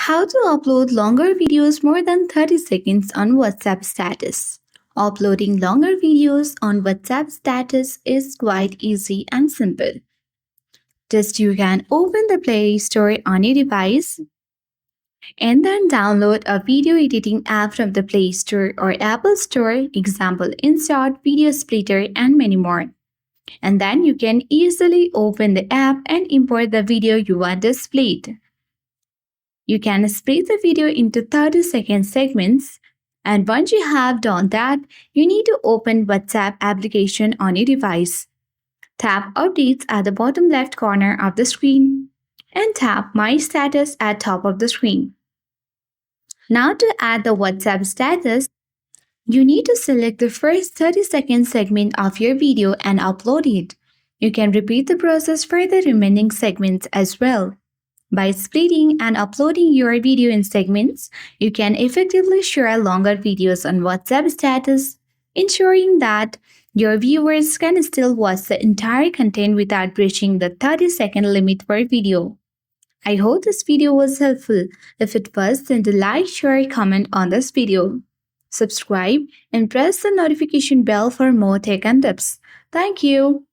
How to upload longer videos more than 30 seconds on WhatsApp status. Uploading longer videos on WhatsApp status is quite easy and simple. Just you can open the Play Store on your device and then download a video editing app from the Play Store or Apple Store, example InShot, Video Splitter, and many more. And then you can easily open the app and import the video you want to split. You can split the video into 30-second segments. And once you have done that, you need to open WhatsApp application on your device. Tap Updates at the bottom left corner of the screen and tap My Status at top of the screen. Now to add the WhatsApp status, you need to select the first 30-second segment of your video and upload it. You can repeat the process for the remaining segments as well. By splitting and uploading your video in segments, you can effectively share longer videos on WhatsApp status, ensuring that your viewers can still watch the entire content without breaching the 30-second limit per video. I hope this video was helpful. If it was, then do like, share, comment on this video. Subscribe and press the notification bell for more tech and tips. Thank you.